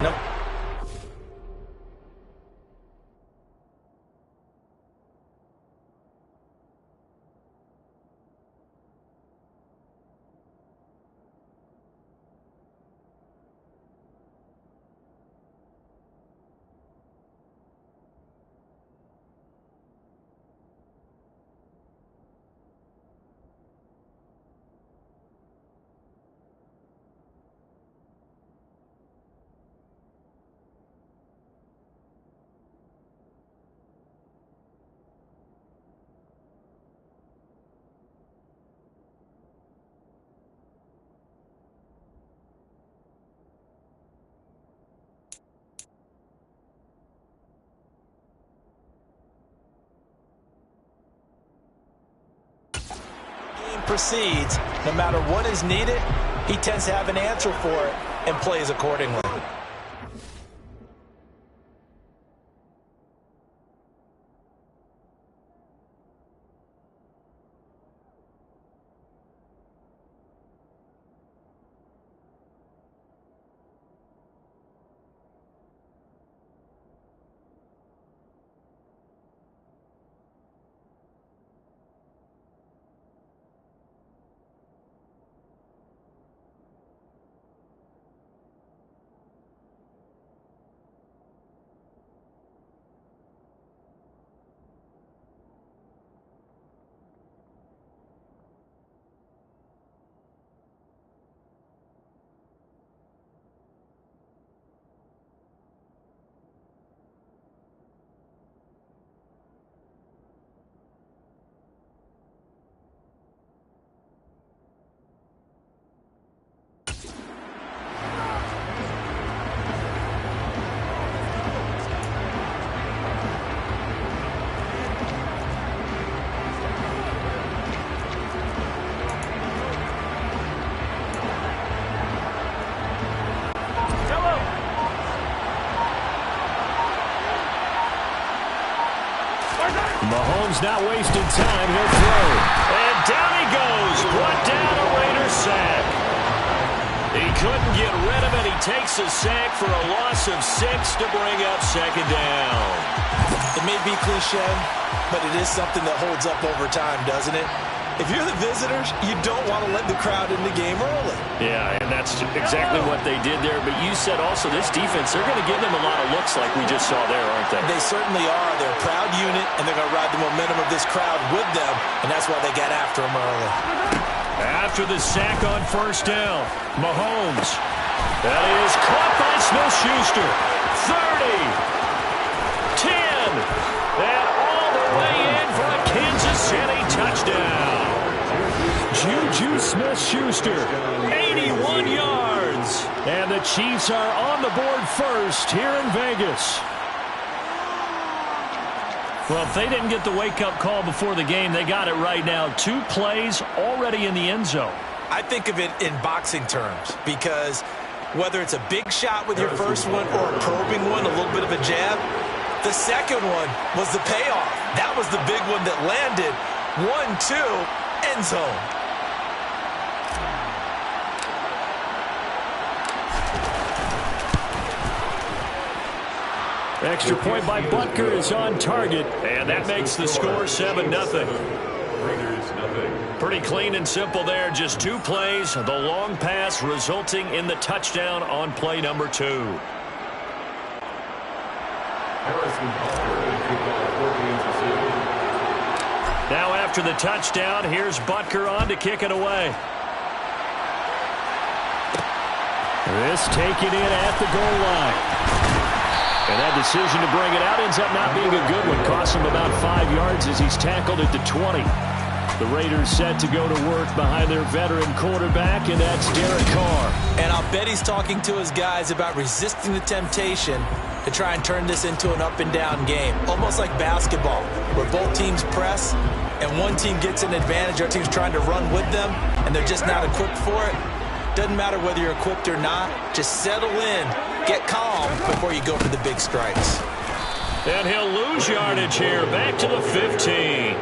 Nope. Proceeds, no matter what is needed, he tends to have an answer for it and plays accordingly. Mahomes not wasting time. He'll throw. And down he goes. Brought down a Raiders sack. He couldn't get rid of it. He takes a sack for a loss of 6 to bring up second down. It may be cliche, but it is something that holds up over time, doesn't it? If you're the visitors, you don't want to let the crowd in the game early. Yeah, and that's exactly what they did there. But you said also this defense, they're going to give them a lot of looks like we just saw there, aren't they? They certainly are. They're a proud unit, and they're going to ride the momentum of this crowd with them, and that's why they got after them early. After the sack on first down, Mahomes. That is caught by Smith-Schuster. 30, 10, and all the way in for a Kansas City touchdown. Juju Smith-Schuster, 81 yards. And the Chiefs are on the board first here in Vegas. Well, if they didn't get the wake-up call before the game, they got it right now. 2 plays already in the end zone. I think of it in boxing terms because whether it's a big shot with your first one or a probing one, a little bit of a jab, the second one was the payoff. That was the big one that landed. 1-2, end zone. Extra point by Butker is on target, and that makes the score 7-0. Pretty clean and simple there. Just 2 plays. The long pass resulting in the touchdown on play number 2. Now after the touchdown, here's Butker on to kick it away. This taken in at the goal line. And that decision to bring it out ends up not being a good one. Costs him about 5 yards as he's tackled at the 20. The Raiders set to go to work behind their veteran quarterback, and that's Derek Carr. And I'll bet he's talking to his guys about resisting the temptation to try and turn this into an up-and-down game. Almost like basketball, where both teams press, and one team gets an advantage, our team's trying to run with them, and they're just not equipped for it. Doesn't matter whether you're equipped or not. Just settle in, get calm before you go for the big strikes. And he'll lose yardage here, back to the 15.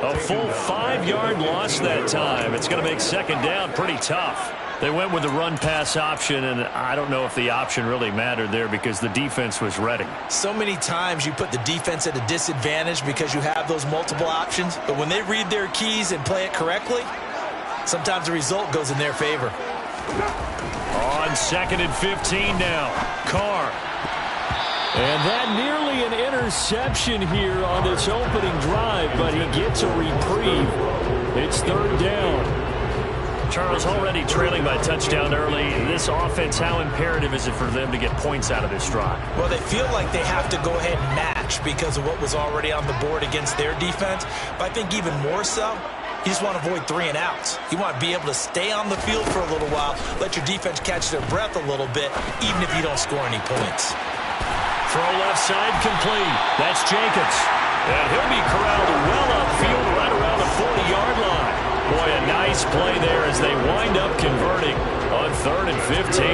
A full 5-yard loss that time. It's going to make second down pretty tough. They went with the run-pass option, and I don't know if the option really mattered there because the defense was ready. So many times you put the defense at a disadvantage because you have those multiple options, but when they read their keys and play it correctly, sometimes the result goes in their favor. On 2nd and 15 now, Carr. And that nearly an interception here on this opening drive, but he gets a reprieve. It's 3rd down. Charles, already trailing by touchdown early. This offense, how imperative is it for them to get points out of this drive? Well, they feel like they have to go ahead and match because of what was already on the board against their defense. But I think even more so, you just want to avoid 3 and outs. You want to be able to stay on the field for a little while, let your defense catch their breath a little bit, even if you don't score any points. Throw left side complete. That's Jacobs. And he'll be corralled well upfield right around the 40-yard line. Boy, a nice play there as they wind up converting on 3rd and 15.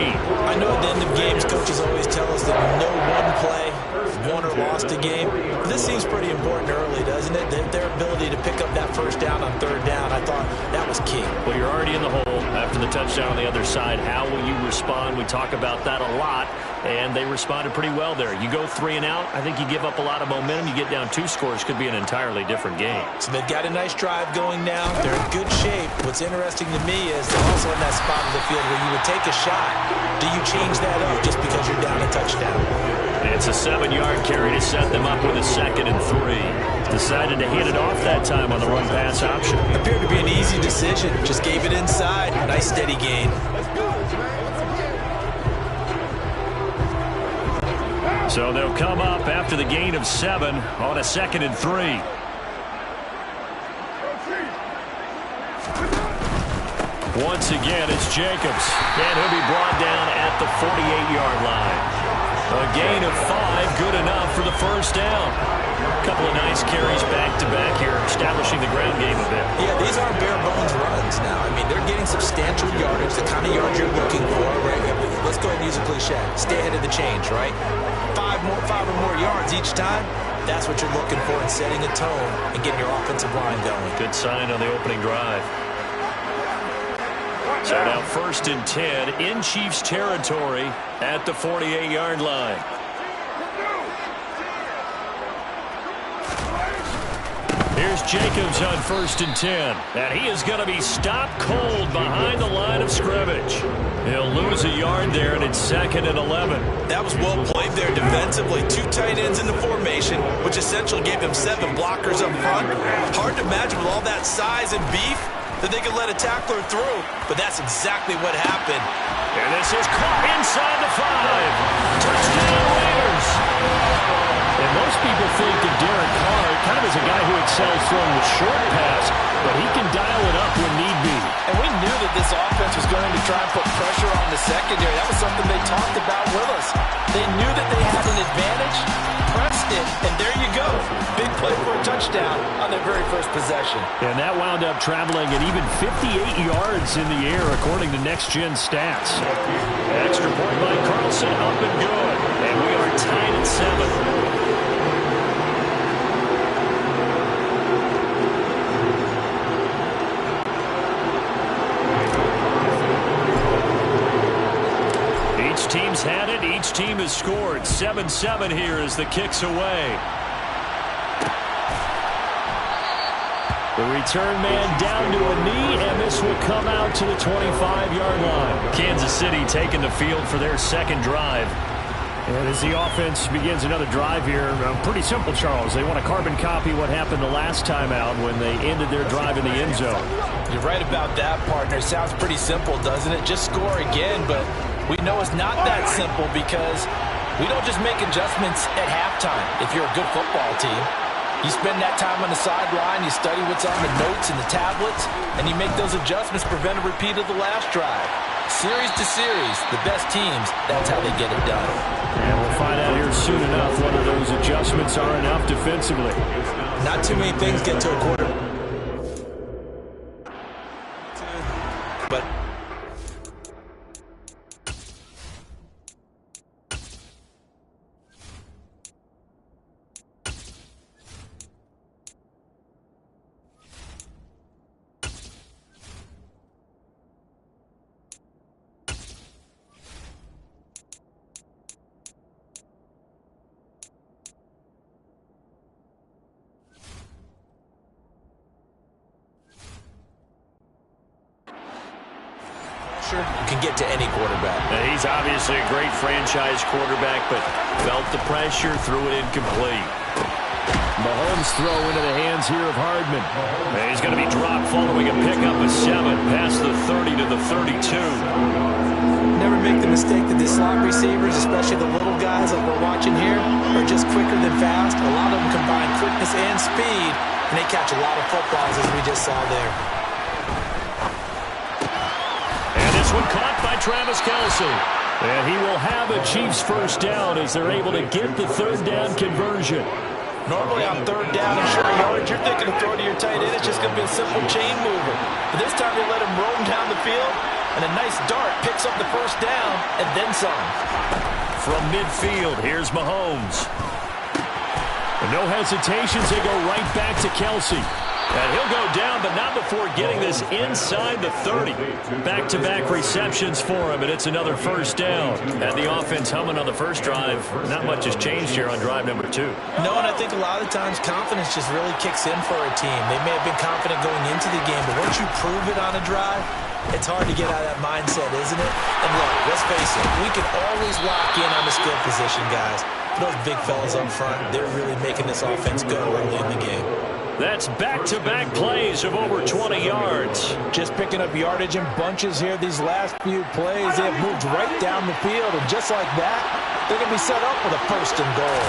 I know at the end of games, coaches always tell us that no one play won or lost a game. This seems pretty important early, doesn't it? Their ability to pick up that 1st down on 3rd down, I thought that was key. Well, you're already in the hole after the touchdown on the other side. How will you respond? We talk about that a lot, and they responded pretty well there. You go 3 and out, I think you give up a lot of momentum. You get down 2 scores, could be an entirely different game. So they've got a nice drive going now. They're in good shape. What's interesting to me is they're also in that spot of the field where you would take a shot. Do you change that up just because you're down a touchdown? It's a 7-yard carry to set them up with a 2nd and 3. Decided to hand it off that time on the run-pass option. Appeared to be an easy decision. Just gave it inside. Nice steady gain. So they'll come up after the gain of 7 on a 2nd and 3. Once again, it's Jacobs. And he'll be brought down at the 48-yard line. A gain of 5, good enough for the 1st down. A couple of nice carries back-to-back here, establishing the ground game a bit. Yeah, these aren't bare-bones runs now. I mean, they're getting substantial yardage, the kind of yards you're looking for. Right? Let's go ahead and use a cliche. Stay ahead of the change, right? 5 or more yards each time. That's what you're looking for in setting a tone and getting your offensive line going. Good sign on the opening drive. So now 1st and 10 in Chiefs territory at the 48-yard line. Here's Jacobs on 1st and 10. And he is going to be stopped cold behind the line of scrimmage. He'll lose a yard there, and it's 2nd and 11. That was well played there defensively. 2 tight ends in the formation, which essentially gave them 7 blockers up front. Hard to imagine with all that size and beef that they could let a tackler through, but that's exactly what happened. And this is caught inside the 5. Touchdown Raiders. And most people think of Derek Carr kind of as a guy who excels throwing the short pass, but he can dial it up when need be. And we knew that this offense was going to try and put pressure on the secondary. That was something they talked about with us. They knew that they had an advantage, pressed it, and there you go. Big play for a touchdown on their very first possession. And that wound up traveling at even 58 yards in the air, according to Next Gen Stats. Extra point by Carlson, up and good. And we are tied at 7. Each team's had it. Each team has scored. 7-7 here as the kick's away. The return man down to a knee, and this will come out to the 25-yard line. Kansas City taking the field for their 2nd drive. And as the offense begins another drive here, pretty simple, Charles. They want to carbon copy what happened the last time out when they ended their drive in the end zone. You're right about that, partner. Sounds pretty simple, doesn't it? Just score again, but we know it's not that simple because we don't just make adjustments at halftime if you're a good football team. You spend that time on the sideline, you study what's on the notes and the tablets, and you make those adjustments to prevent a repeat of the last drive. Series to series, the best teams, that's how they get it done. And we'll find out here soon enough whether those adjustments are enough defensively. Not too many things get to a quarter. But pressure can get to any quarterback. Now, he's obviously a great franchise quarterback, but felt the pressure, threw it incomplete. Mahomes throw into the hands here of Hardman. And he's going to be dropped following a pickup of 7 past the 30 to the 32. Never make the mistake that the slot receivers, especially the little guys like we're watching here, are just quicker than fast. A lot of them combine quickness and speed, and they catch a lot of footballs, as we just saw there. And this one caught by Travis Kelce. And he will have a Chiefs first down as they're able to get the third down conversion. Normally on third down and short yardage, you're thinking of throwing to your tight end. It's just going to be a simple chain mover. But this time they let him roam down the field, and a nice dart picks up the first down and then some. From midfield, here's Mahomes. And no hesitations, they go right back to Kelce. And he'll go down, but not before getting this inside the 30. Back-to-back receptions for him, and it's another first down. And the offense humming on the first drive. Not much has changed here on drive number 2. No, and I think a lot of the times confidence just really kicks in for a team. They may have been confident going into the game, but once you prove it on a drive, it's hard to get out of that mindset, isn't it? And look, let's face it, we can always lock in on the skill position, guys. But those big fellas up front, they're really making this offense go early in the game. That's back-to-back plays of over 20 yards. Just picking up yardage in bunches here these last few plays. They have moved right down the field, and just like that, they're going to be set up with a first and goal.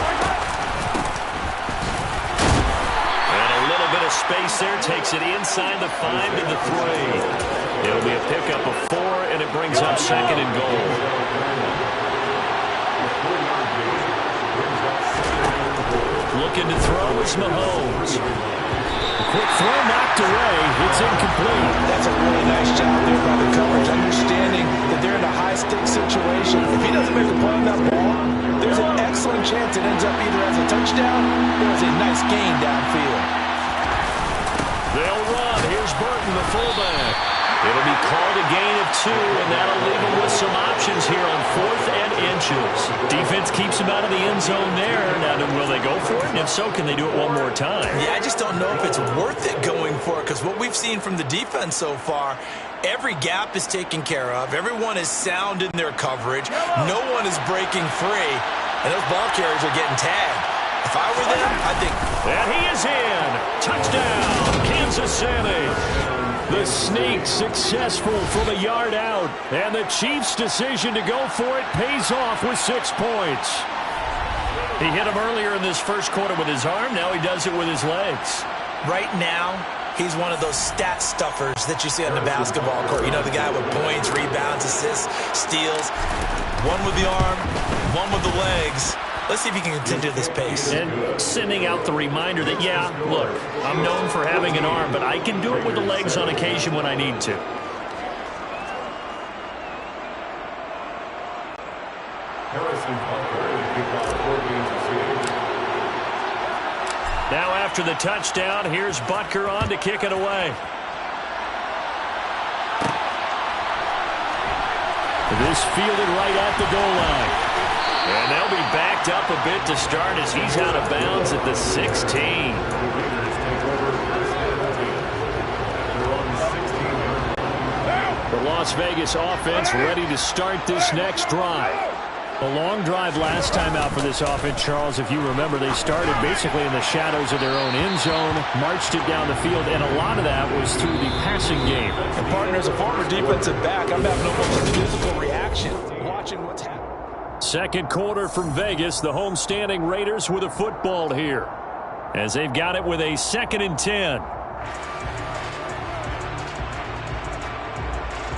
And a little bit of space there takes it inside the 5 to the 3. It'll be a pickup of 4, and it brings up second and goal. Looking to throw is Mahomes. Quick throw knocked away. It's incomplete. That's a really nice job there by the coverage, understanding that they're in a high-stakes situation. If he doesn't make a play on that ball, there's an excellent chance it ends up either as a touchdown or as a nice gain downfield. They'll run. Here's Burton, the fullback. It'll be called a gain of 2, and that'll leave him with some options here on 4th and inches. Defense keeps him out of the end zone there. Now, will they go for it? And if so, can they do it one more time? Yeah, I just don't know if it's worth it going for it, because what we've seen from the defense so far, every gap is taken care of. Everyone is sound in their coverage. No one is breaking free, and those ball carriers are getting tagged. If I were them, I think... And he is in. Touchdown, Kansas City. The sneak successful from a yard out. And the Chiefs' decision to go for it pays off with 6 points. He hit him earlier in this first quarter with his arm. Now he does it with his legs. Right now, he's one of those stat stuffers that you see on the basketball court. You know, the guy with points, rebounds, assists, steals. One with the arm, one with the legs. Let's see if he can continue this pace. And sending out the reminder that, yeah, look, I'm known for having an arm, but I can do it with the legs on occasion when I need to. Now after the touchdown, here's Butker on to kick it away. This fielded right at the goal line. And they'll be backed up a bit to start as he's out of bounds at the 16. The Las Vegas offense ready to start this next drive. A long drive last time out for this offense, Charles. If you remember, they started basically in the shadows of their own end zone, marched it down the field, and a lot of that was through the passing game. And partner, as a former defensive back, I'm having almost a physical reaction watching what's happening. Second quarter from Vegas, the homestanding Raiders with a football here, as they've got it with a 2nd and 10.